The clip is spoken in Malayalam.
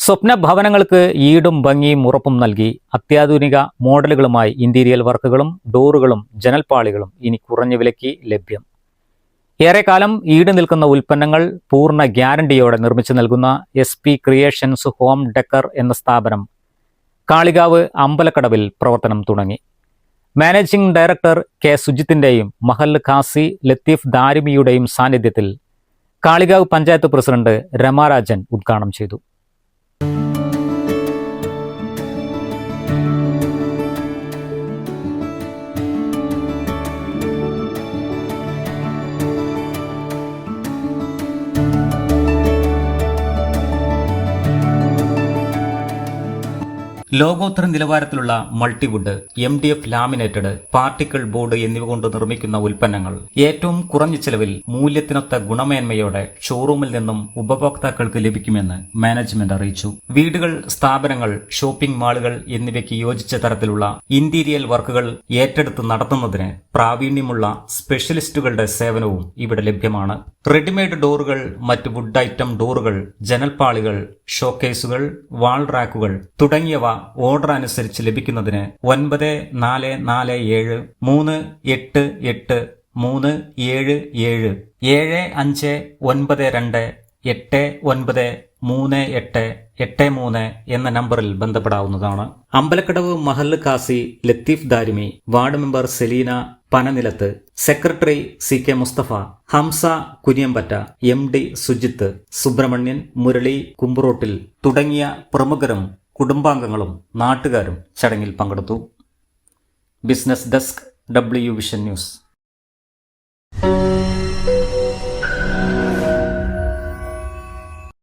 സ്വപ്ന ഭവനങ്ങൾക്ക് ഈടും ഭംഗിയും ഉറപ്പും നൽകി അത്യാധുനിക മോഡലുകളുമായി ഇന്റീരിയർ വർക്കുകളും ഡോറുകളും ജനൽപ്പാളികളും ഇനി കുറഞ്ഞ വിലയ്ക്ക് ലഭ്യം. ഏറെക്കാലം ഈട് നിൽക്കുന്ന ഉൽപ്പന്നങ്ങൾ പൂർണ്ണ ഗ്യാരണ്ടിയോടെ നിർമ്മിച്ചു നൽകുന്ന SP ക്രിയേഷൻസ് ഹോം ഡെക്കർ എന്ന സ്ഥാപനം കാളികാവ് അമ്പലക്കടവിൽ പ്രവർത്തനം തുടങ്ങി. മാനേജിംഗ് ഡയറക്ടർ K സുജിത്തിന്റെയും മഹല്ല് ഖാസി ലത്തീഫ് ദാരിമിയുടെയും സാന്നിധ്യത്തിൽ കാളികാവ് പഞ്ചായത്ത് പ്രസിഡന്റ് രമാരാജൻ ഉദ്ഘാടനം ചെയ്തു. ലോകോത്തര നിലവാരത്തിലുള്ള multiwood, MDF laminated, particle board എന്നിവ കൊണ്ട് നിർമ്മിക്കുന്ന ഉൽപ്പന്നങ്ങൾ ഏറ്റവും കുറഞ്ഞ ചെലവിൽ മൂല്യത്തിനൊത്ത ഗുണമേന്മയോടെ ഷോറൂമിൽ നിന്നും ഉപഭോക്താക്കൾക്ക് ലഭിക്കുമെന്ന് മാനേജ്മെന്റ് അറിയിച്ചു. വീടുകൾ, സ്ഥാപനങ്ങൾ, ഷോപ്പിംഗ് മാളുകൾ എന്നിവയ്ക്ക് യോജിച്ച തരത്തിലുള്ള ഇന്റീരിയർ വർക്കുകൾ ഏറ്റെടുത്ത് നടത്തുന്നതിന് പ്രാവീണ്യമുള്ള സ്പെഷ്യലിസ്റ്റുകളുടെ സേവനവും ഇവിടെ ലഭ്യമാണ്. റെഡിമെയ്ഡ് ഡോറുകൾ, മറ്റ് വുഡ് ഐറ്റം ഡോറുകൾ, ജനൽപ്പാളികൾ, ഷോക്കേസുകൾ, വാൾ റാക്കുകൾ തുടങ്ങിയവ ഓർഡർ അനുസരിച്ച് ലഭിക്കുന്നതിന് 9447 388 377 7592 893883 എന്ന നമ്പറിൽ ബന്ധപ്പെടാവുന്നതാണ്. അമ്പലക്കടവ് മഹല്ല് ഖാസി Latheef Darimi, ward member Seleena Pananilath, secretary CK Musthafa, Hamza Kuniyampatta, MD Sujith, Subrahmanyan, Murali കുമ്പുറോട്ടിൽ തുടങ്ങിയ പ്രമുഖരും കുടുംബാംഗങ്ങളും നാട്ടുകാരും ചടങ്ങിൽ പങ്കെടുത്തു. Business desk, W vision news.